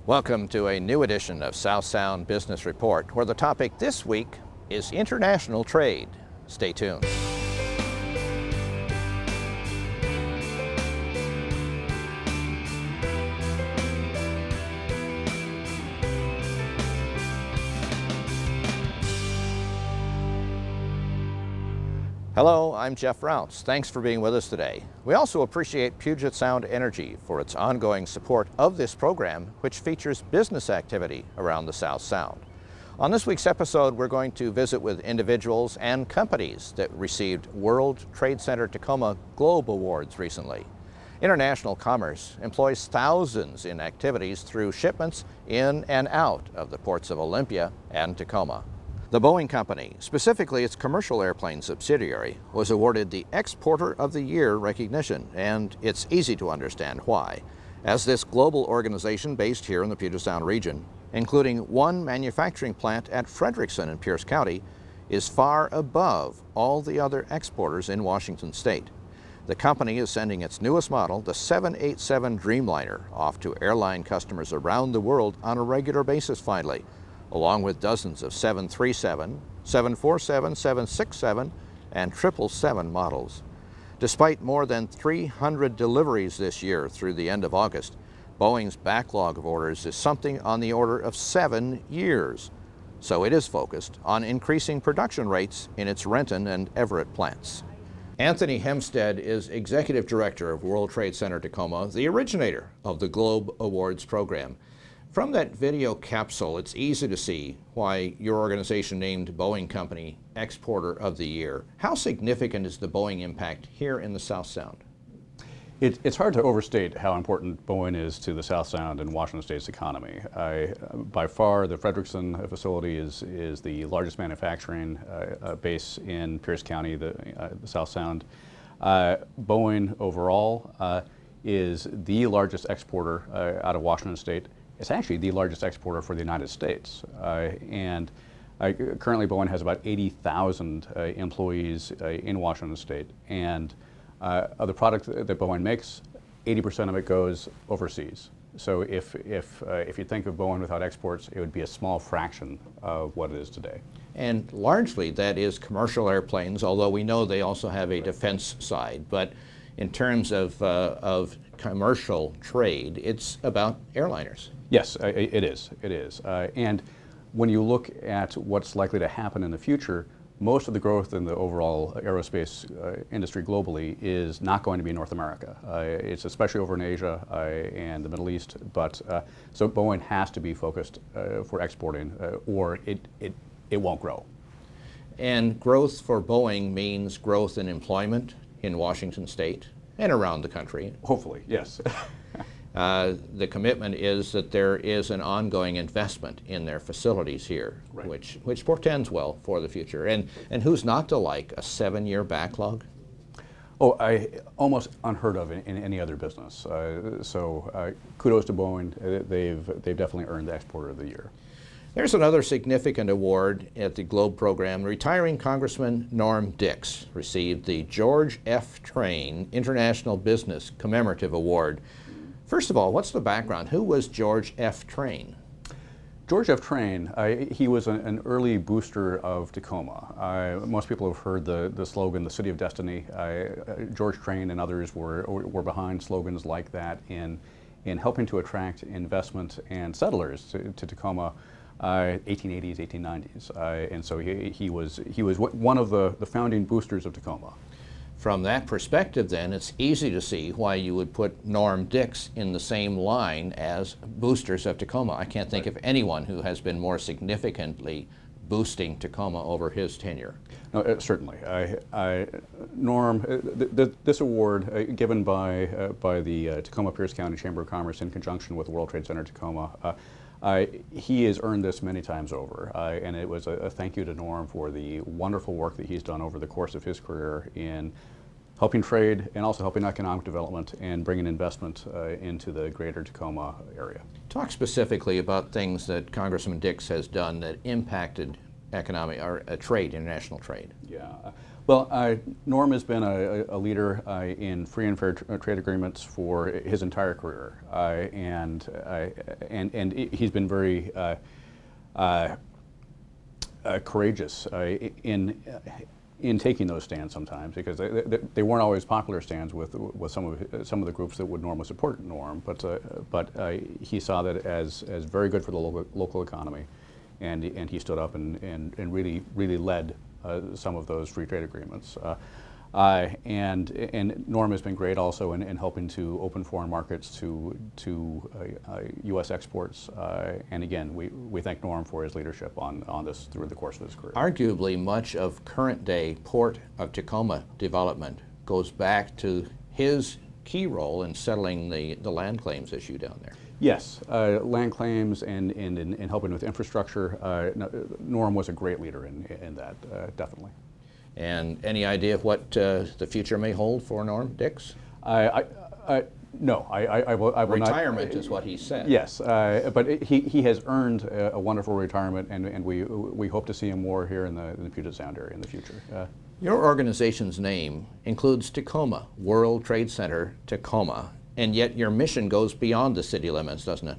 Welcome to a new edition of South Sound Business Report, where the topic this week is international trade. Stay tuned. Hello, I'm Jeff Rounce. Thanks for being with us today. We also appreciate Puget Sound Energy for its ongoing support of this program, which features business activity around the South Sound. On this week's episode, we're going to visit with individuals and companies that received World Trade Center Tacoma Globe Awards recently. International commerce employs thousands in activities through shipments in and out of the ports of Olympia and Tacoma. The Boeing Company, specifically its commercial airplane subsidiary, was awarded the Exporter of the Year recognition, and it's easy to understand why, as this global organization based here in the Puget Sound region, including one manufacturing plant at Frederickson in Pierce County, is far above all the other exporters in Washington state. The company is sending its newest model, the 787 Dreamliner, off to airline customers around the world on a regular basis finally, along with dozens of 737, 747, 767, and 777 models. Despite more than 300 deliveries this year through the end of August, Boeing's backlog of orders is something on the order of 7 years. So it is focused on increasing production rates in its Renton and Everett plants. Anthony Hemstad is Executive Director of World Trade Center Tacoma, the originator of the Globe Awards program. From that video capsule, it's easy to see why your organization named Boeing Company Exporter of the Year. How significant is the Boeing impact here in the South Sound? It's hard to overstate how important Boeing is to the South Sound and Washington State's economy. By far, the Frederickson facility is the largest manufacturing base in Pierce County, the South Sound. Boeing overall is the largest exporter out of Washington State. It's actually the largest exporter for the United States. Currently Boeing has about 80,000 employees in Washington State. And of the product that Boeing makes, 80% of it goes overseas. So if you think of Boeing without exports, it would be a small fraction of what it is today. And largely that is commercial airplanes, although we know they also have a defense side. But in terms of commercial trade, it's about airliners. Yes, it is. It is. And when you look at what's likely to happen in the future, most of the growth in the overall aerospace industry globally is not going to be North America. It's especially over in Asia and the Middle East. But so Boeing has to be focused for exporting, or it won't grow. And growth for Boeing means growth in employment in Washington State and around the country. Hopefully, yes. The commitment is that there is an ongoing investment in their facilities here, right, which portends well for the future. And who's not to like a 7-year backlog? Oh, almost unheard of in any other business. So kudos to Boeing. They've definitely earned the Exporter of the Year. There's another significant award at the Globe program. Retiring Congressman Norm Dicks received the George F. Train International Business Commemorative Award. First of all, what's the background? Who was George F. Train? George F. Train, he was an early booster of Tacoma. Most people have heard the slogan, the City of Destiny. George Train and others were behind slogans like that in helping to attract investment and settlers to Tacoma 1880s, 1890s. And so he was one of the founding boosters of Tacoma. From that perspective, then, it's easy to see why you would put Norm Dicks in the same line as boosters of Tacoma. I can't think of anyone who has been more significantly boosting Tacoma over his tenure. No, certainly. Norm, this award given by the Tacoma Pierce County Chamber of Commerce in conjunction with World Trade Center Tacoma, he has earned this many times over, and it was a thank you to Norm for the wonderful work that he's done over the course of his career in helping trade and also helping economic development and bringing investment into the greater Tacoma area. Talk specifically about things that Congressman Dicks has done that impacted economic or trade, international trade. Yeah. Well, Norm has been a leader in free and fair trade agreements for his entire career, and he's been very courageous in taking those stands sometimes, because they weren't always popular stands with some of the groups that would normally support Norm, but he saw that as very good for the local economy, and he stood up and really led some of those free trade agreements. And Norm has been great also in helping to open foreign markets to U.S. exports. And again, we thank Norm for his leadership on this through the course of his career. Arguably, much of current day Port of Tacoma development goes back to his key role in settling the land claims issue down there. Yes, land claims and in helping with infrastructure. Norm was a great leader in that, definitely. And any idea of what the future may hold for Norm Dicks? No, I will Retirement not, is what he said. Yes, but he has earned a wonderful retirement, and we hope to see him more here in the Puget Sound area in the future. Your organization's name includes Tacoma, World Trade Center Tacoma, and yet your mission goes beyond the city limits, doesn't it?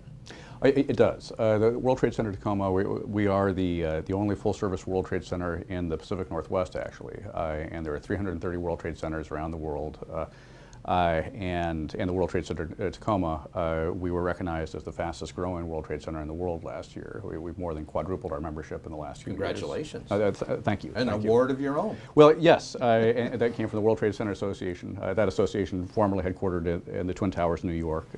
It does. The World Trade Center Tacoma, we are the only full-service World Trade Center in the Pacific Northwest, actually, and there are 330 World Trade Centers around the world. And the World Trade Center Tacoma, we were recognized as the fastest growing World Trade Center in the world last year. We've more than quadrupled our membership in the last few years. Congratulations. Thank you. An award of your own. Well, yes, and that came from the World Trade Center Association. That association formerly headquartered in the Twin Towers, New York,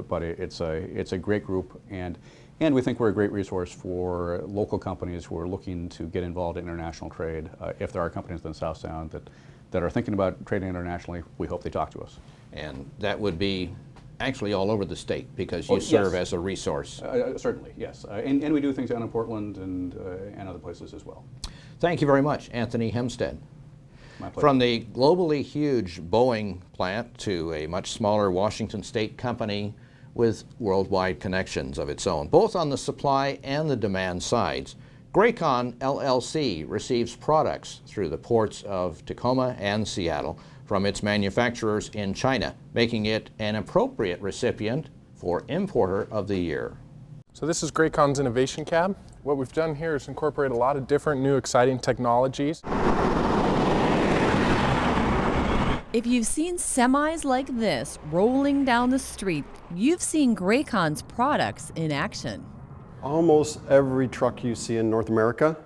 but it's a great group, and we think we're a great resource for local companies who are looking to get involved in international trade. If there are companies in the South Sound that are thinking about trading internationally, we hope they talk to us. And that would be actually all over the state, because you serve as a resource. Certainly, yes. And we do things down in Portland and other places as well. Thank you very much, Anthony Hemstad. My pleasure. From the globally huge Boeing plant to a much smaller Washington State company with worldwide connections of its own, both on the supply and the demand sides, Grakon LLC receives products through the ports of Tacoma and Seattle from its manufacturers in China, making it an appropriate recipient for Importer of the Year. So this is Grakon's Innovation Cab. What we've done here is incorporate a lot of different new exciting technologies. If you've seen semis like this rolling down the street, you've seen Grakon's products in action. Almost every truck you see in North America,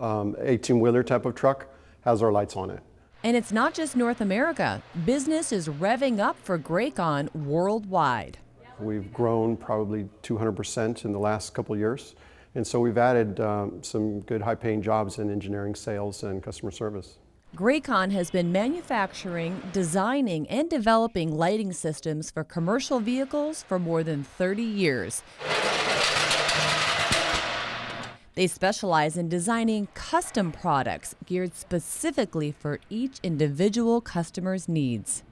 18-wheeler type of truck, has our lights on it. And it's not just North America. Business is revving up for Grakon worldwide. We've grown probably 200% in the last couple of years. And so we've added some good high-paying jobs in engineering, sales, and customer service. Grakon has been manufacturing, designing, and developing lighting systems for commercial vehicles for more than 30 years. They specialize in designing custom products geared specifically for each individual customer's needs.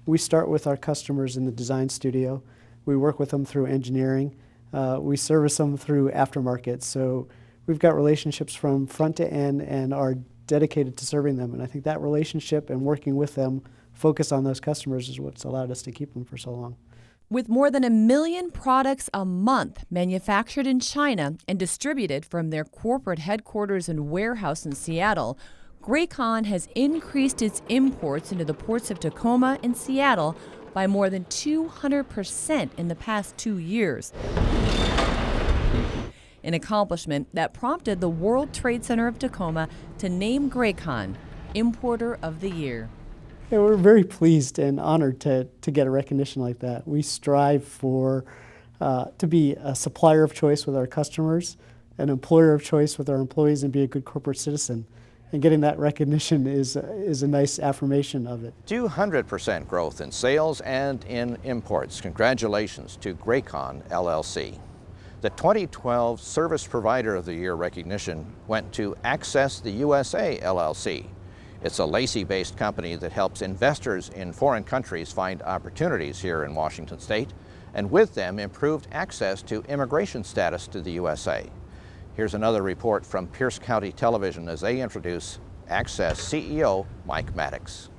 We start with our customers in the design studio. We work with them through engineering. We service them through aftermarket. So we've got relationships from front to end and are dedicated to serving them. And I think that relationship and working with them, focus on those customers, is what's allowed us to keep them for so long. With more than 1 million products a month manufactured in China and distributed from their corporate headquarters and warehouse in Seattle, Grakon has increased its imports into the ports of Tacoma and Seattle by more than 200% in the past 2 years. An accomplishment that prompted the World Trade Center of Tacoma to name Grakon Importer of the Year. Yeah, we're very pleased and honored to get a recognition like that. We strive for to be a supplier of choice with our customers, an employer of choice with our employees, and be a good corporate citizen. And getting that recognition is a nice affirmation of it. 200% growth in sales and in imports. Congratulations to Grakon LLC. The 2012 Service Provider of the Year recognition went to Access the USA LLC. It's a Lacey-based company that helps investors in foreign countries find opportunities here in Washington State, and with them improved access to immigration status to the USA. Here's another report from Pierce County Television as they introduce Access CEO Mike Maddox.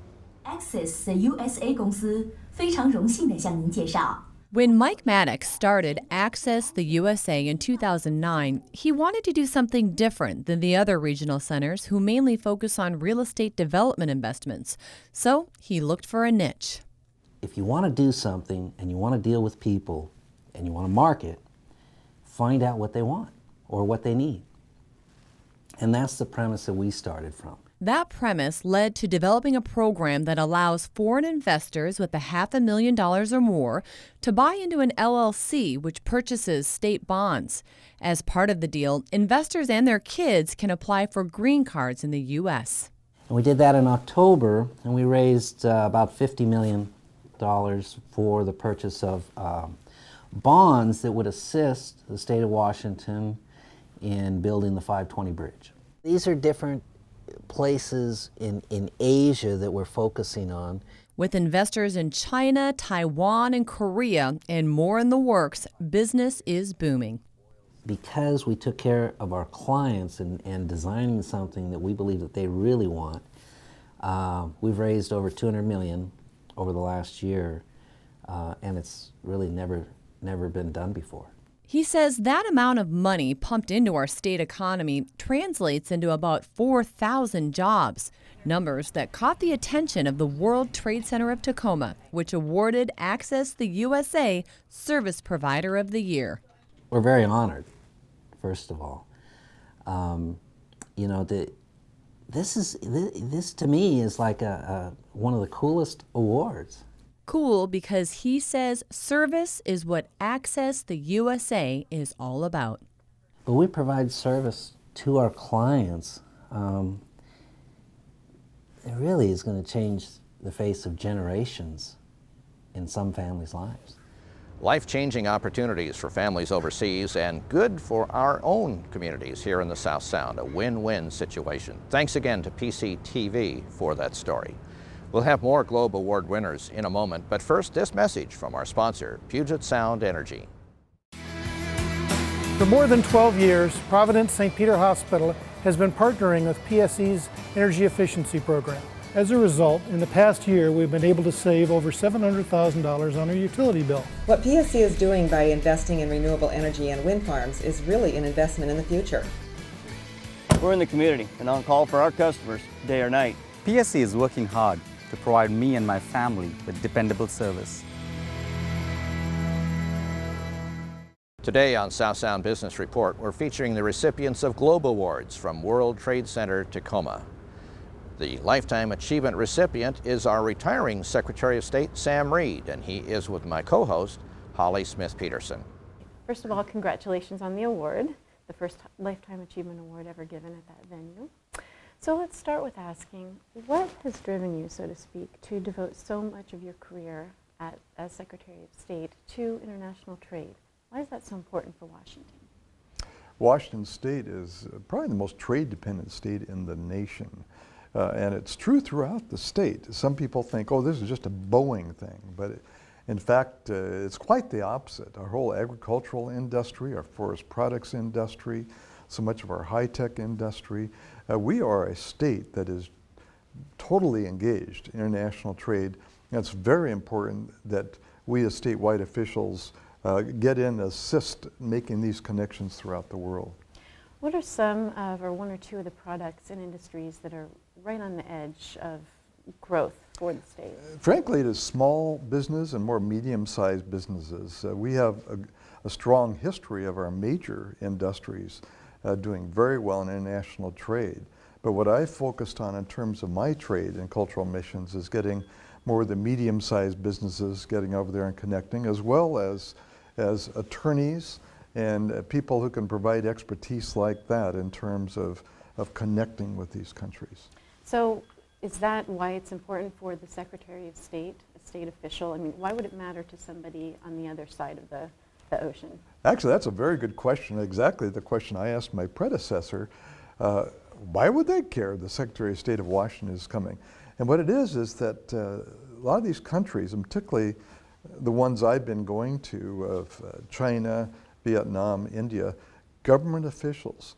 Access USA 公司非常荣幸地向您介绍。 When Mike Maddox started Access the USA in 2009, he wanted to do something different than the other regional centers who mainly focus on real estate development investments. So he looked for a niche. If you want to do something and you want to deal with people and you want to market, find out what they want or what they need. And that's the premise that we started from. That premise led to developing a program that allows foreign investors with $500,000 or more to buy into an LLC which purchases state bonds. As part of the deal, investors and their kids can apply for green cards in the U.S. And we did that in October, and we raised about $50 million for the purchase of bonds that would assist the state of Washington in building the 520 bridge. These are different places in Asia that we're focusing on. With investors in China, Taiwan, and Korea, and more in the works, business is booming. Because we took care of our clients and designing something that we believe that they really want, we've raised over $200 million over the last year, and it's really never been done before. He says that amount of money pumped into our state economy translates into about 4,000 jobs, numbers that caught the attention of the World Trade Center of Tacoma, which awarded Access the USA Service Provider of the Year. We're very honored, first of all. You know, this to me is like one of the coolest awards. Cool because he says service is what Access the USA is all about. But we provide service to our clients. It really is going to change the face of generations in some families' lives. Life-changing opportunities for families overseas and good for our own communities here in the South Sound, a win-win situation. Thanks again to PCTV for that story. We'll have more Globe Award winners in a moment, but first this message from our sponsor, Puget Sound Energy. For more than 12 years, Providence St. Peter Hospital has been partnering with PSE's Energy Efficiency Program. As a result, in the past year, we've been able to save over $700,000 on our utility bill. What PSE is doing by investing in renewable energy and wind farms is really an investment in the future. We're in the community and on call for our customers day or night. PSE is working hard to provide me and my family with dependable service. Today on South Sound Business Report, we're featuring the recipients of Globe Awards from World Trade Center Tacoma. The Lifetime Achievement recipient is our retiring Secretary of State, Sam Reed, and he is with my co-host, Holly Smith-Peterson. First of all, congratulations on the award, the first Lifetime Achievement Award ever given at that venue. So let's start with asking, what has driven you, so to speak, to devote so much of your career as Secretary of State to international trade? Why is that so important for Washington? Washington State is probably the most trade-dependent state in the nation. And it's true throughout the state. Some people think, oh, this is just a Boeing thing. But in fact, it's quite the opposite. Our whole agricultural industry, our forest products industry, so much of our high-tech industry. We are a state that is totally engaged in international trade. And it's very important that we as statewide officials get in and assist making these connections throughout the world. What are some of, or one or two of the products and industries that are right on the edge of growth for the state? Frankly, it is small business and more medium-sized businesses. We have a strong history of our major industries doing very well in international trade. But what I focused on in terms of my trade and cultural missions is getting more of the medium-sized businesses getting over there and connecting, as well as attorneys and people who can provide expertise like that in terms of connecting with these countries. So is that why it's important for the Secretary of State, a state official? I mean, why would it matter to somebody on the other side of the ocean? Actually, that's a very good question. Exactly the question I asked my predecessor. Why would they care the Secretary of State of Washington is coming? And what it is that a lot of these countries, and particularly the ones I've been going to of China, Vietnam, India, government officials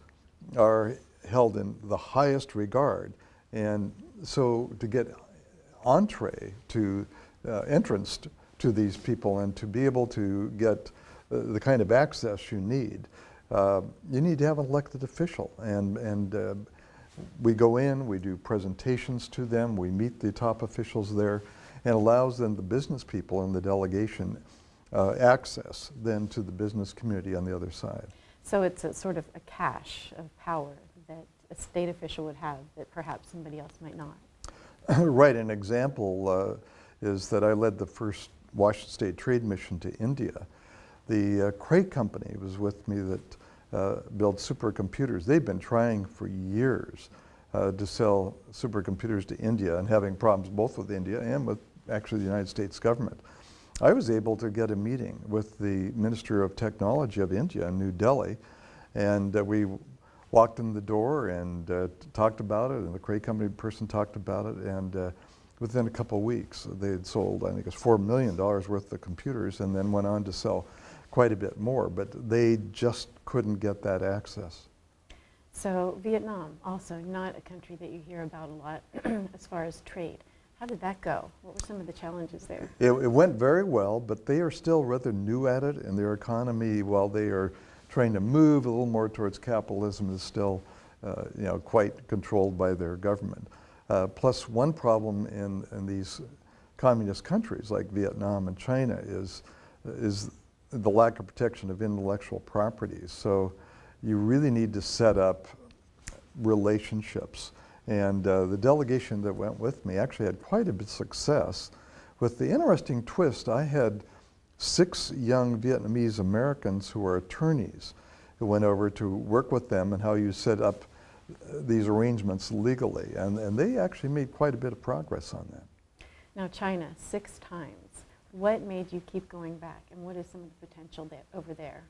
are held in the highest regard. And so to get entree to entrance to these people and to be able to get the kind of access you need to have an elected official. And we go in, we do presentations to them, we meet the top officials there, and allows them, the business people in the delegation, access then to the business community on the other side. So it's a sort of a cache of power that a state official would have that perhaps somebody else might not. Right, an example is that I led the first Washington State trade mission to India. The Cray company was with me that builds supercomputers. They've been trying for years to sell supercomputers to India and having problems both with India and with actually the United States government. I was able to get a meeting with the Minister of Technology of India in New Delhi, and we walked in the door and talked about it, and the Cray company person talked about it, and within a couple of weeks they had sold, I think it was $4 million worth of computers, and then went on to sell quite a bit more, but they just couldn't get that access. So Vietnam, also not a country that you hear about a lot as far as trade. How did that go? What were some of the challenges there? It went very well, but they are still rather new at it, and their economy, while they are trying to move a little more towards capitalism, is still quite controlled by their government. Plus, one problem in these communist countries like Vietnam and China is the lack of protection of intellectual property. So you really need to set up relationships. And the delegation that went with me actually had quite a bit of success. With the interesting twist, I had 6 young Vietnamese Americans who are attorneys who went over to work with them and how you set up these arrangements legally. And they actually made quite a bit of progress on that. Now China, 6 times. What made you keep going back, and what is some of the potential over there?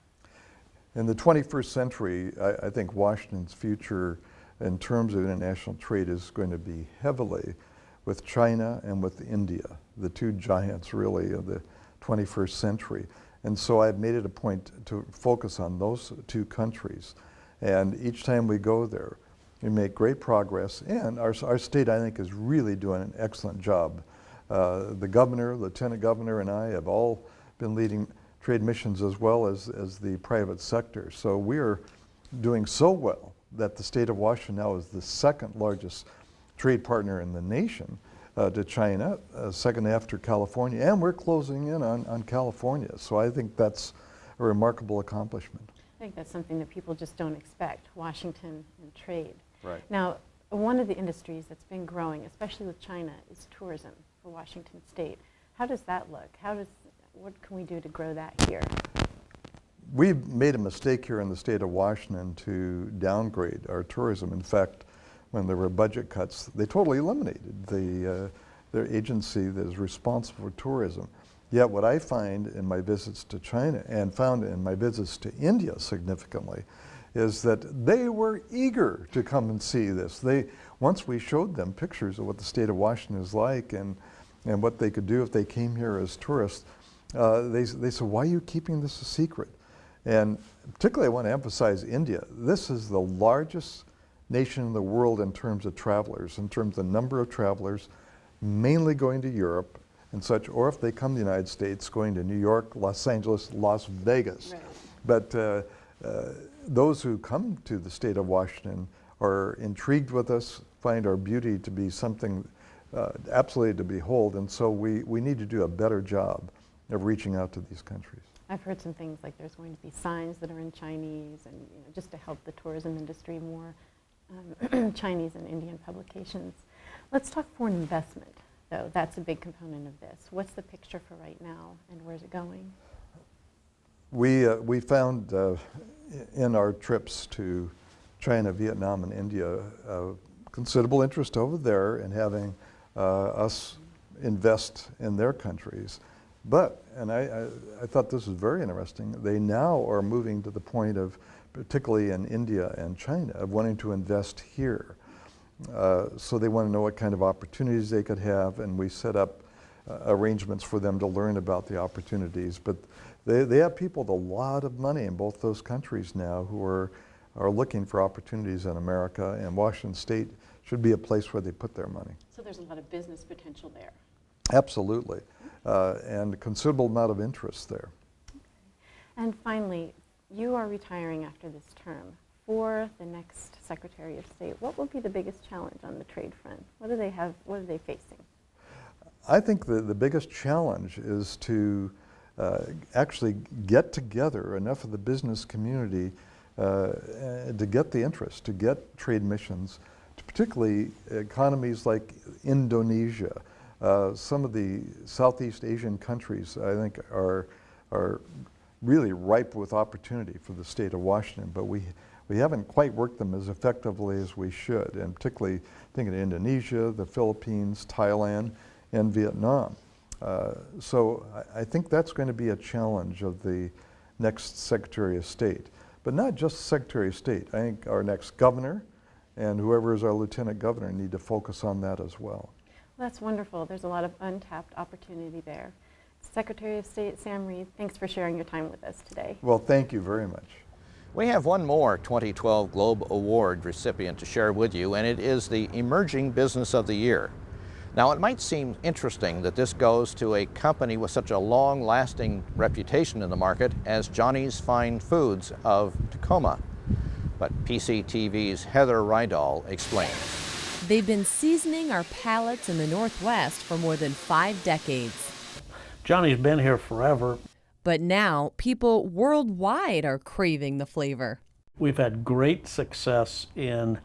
In the 21st century, I think Washington's future in terms of international trade is going to be heavily with China and with India, the 2 giants really of the 21st century. And so I've made it a point to focus on those 2 countries. And each time we go there, we make great progress. And our state, I think, is really doing an excellent job. The governor, lieutenant governor, and I have all been leading trade missions as well as the private sector. So we are doing so well that the state of Washington now is the 2nd largest trade partner in the nation to China, second after California, and we're closing in on California. So I think that's a remarkable accomplishment. I think that's something that people just don't expect, Washington and trade. Right. Now, one of the industries that's been growing, especially with China, is tourism for Washington State. How does that look? What can we do to grow that here? We've made a mistake here in the state of Washington to downgrade our tourism. In fact, when there were budget cuts, they totally eliminated their agency that is responsible for tourism. Yet what I find in my visits to China, and found in my visits to India significantly, is that they were eager to come and see this. Once we showed them pictures of what the state of Washington is like and what they could do if they came here as tourists, they said, why are you keeping this a secret? And particularly I want to emphasize India. This is the largest nation in the world in terms of travelers, in terms of the number of travelers, mainly going to Europe and such, or if they come to the United States, going to New York, Los Angeles, Las Vegas. Right. But those who come to the state of Washington are intrigued with us, find our beauty to be something absolutely to behold, and so we need to do a better job of reaching out to these countries. I've heard some things like there's going to be signs that are in Chinese, and just to help the tourism industry more, Chinese and Indian publications. Let's talk foreign investment, though. That's a big component of this. What's the picture for right now, and where's it going? We found in our trips to China, Vietnam, and India considerable interest over there in having us invest in their countries. But, and I thought this was very interesting, they now are moving to the point of, particularly in India and China, of wanting to invest here. So they want to know what kind of opportunities they could have, and we set up arrangements for them to learn about the opportunities. But they have people with a lot of money in both those countries now who are are looking for opportunities in America, and Washington State should be a place where they put their money. So there's a lot of business potential there. Absolutely, and a considerable amount of interest there. Okay. And finally, you are retiring after this term. For the next Secretary of State, what will be the biggest challenge on the trade front? What are they facing? I think the biggest challenge is to actually get together enough of the business community to get the interest, to get trade missions, to particularly economies like Indonesia. Some of the Southeast Asian countries, I think, are really ripe with opportunity for the state of Washington, but we haven't quite worked them as effectively as we should, and particularly thinking of Indonesia, the Philippines, Thailand, and Vietnam. So I think that's going to be a challenge of the next Secretary of State. But not just Secretary of State. I think our next governor and whoever is our lieutenant governor need to focus on that as well. That's wonderful. There's a lot of untapped opportunity there. Secretary of State Sam Reed, thanks for sharing your time with us today. Well, thank you very much. We have one more 2012 Globe Award recipient to share with you, and it is the Emerging Business of the Year. Now, it might seem interesting that this goes to a company with such a long-lasting reputation in the market as Johnny's Fine Foods of Tacoma. But PCTV's Heather Rydall explains. They've been seasoning our palates in the Northwest for more than 5 decades. Johnny's been here forever. But now, people worldwide are craving the flavor. We've had great success in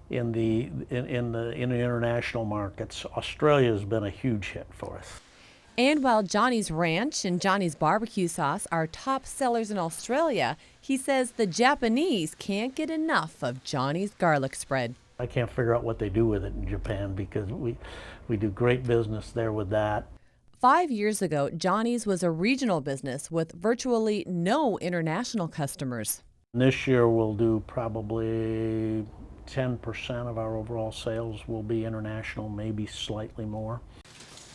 the international markets. Australia has been a huge hit for us. And while Johnny's Ranch and Johnny's Barbecue Sauce are top sellers in Australia, he says the Japanese can't get enough of Johnny's garlic spread. I can't figure out what they do with it in Japan because we do great business there with that. 5 years ago, Johnny's was a regional business with virtually no international customers. This year we'll do probably 10% of our overall sales will be international, maybe slightly more.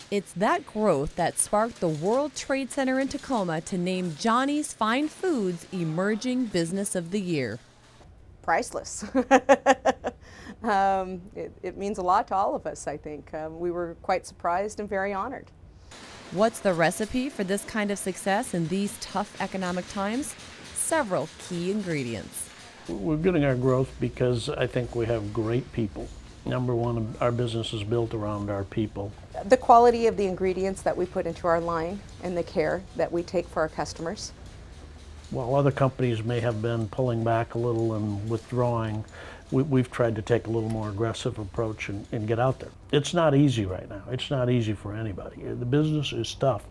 It's that growth that sparked the World Trade Center in Tacoma to name Johnny's Fine Foods Emerging Business of the Year. Priceless. It means a lot to all of us, I think. We were quite surprised and very honored. What's the recipe for this kind of success in these tough economic times? Several key ingredients. We're getting our growth because I think we have great people. Number one, our business is built around our people. The quality of the ingredients that we put into our line and the care that we take for our customers. While other companies may have been pulling back a little and withdrawing, we've tried to take a little more aggressive approach and get out there. It's not easy right now. It's not easy for anybody. The business is tough,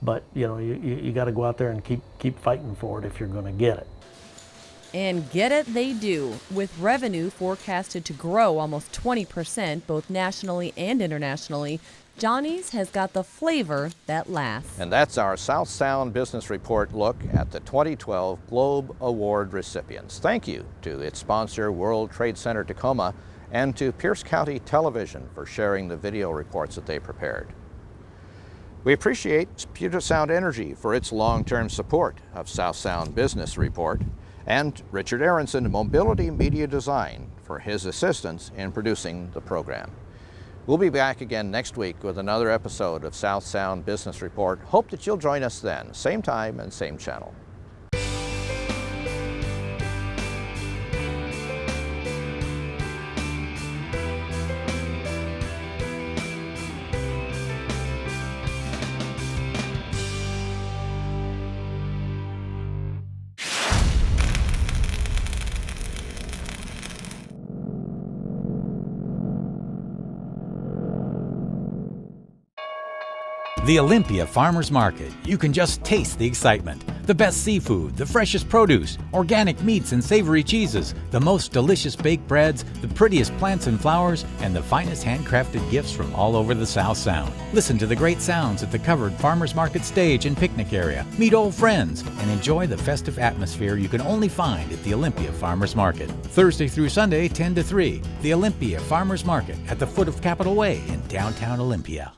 but you got to go out there and keep fighting for it if you're going to get it. And get it they do, with revenue forecasted to grow almost 20% both nationally and internationally. Johnny's has got the flavor that lasts. And that's our South Sound Business Report look at the 2012 Globe Award recipients. Thank you to its sponsor, World Trade Center Tacoma, and to Pierce County Television for sharing the video reports that they prepared. We appreciate Puget Sound Energy for its long-term support of South Sound Business Report, and Richard Aronson, Mobility Media Design, for his assistance in producing the program. We'll be back again next week with another episode of South Sound Business Report. Hope that you'll join us then, same time and same channel. The Olympia Farmers Market. You can just taste the excitement. The best seafood, the freshest produce, organic meats and savory cheeses, the most delicious baked breads, the prettiest plants and flowers, and the finest handcrafted gifts from all over the South Sound. Listen to the great sounds at the covered Farmers Market stage and picnic area. Meet old friends and enjoy the festive atmosphere you can only find at the Olympia Farmers Market. Thursday through Sunday, 10 to 3. The Olympia Farmers Market at the foot of Capitol Way in downtown Olympia.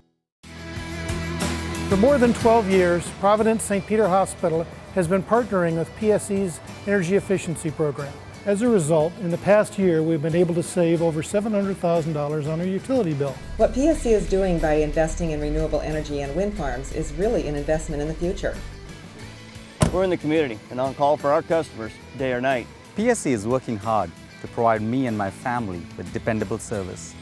For more than 12 years, Providence St. Peter Hospital has been partnering with PSE's Energy Efficiency Program. As a result, in the past year, we've been able to save over $700,000 on our utility bill. What PSC is doing by investing in renewable energy and wind farms is really an investment in the future. We're in the community and on call for our customers day or night. PSC is working hard to provide me and my family with dependable service.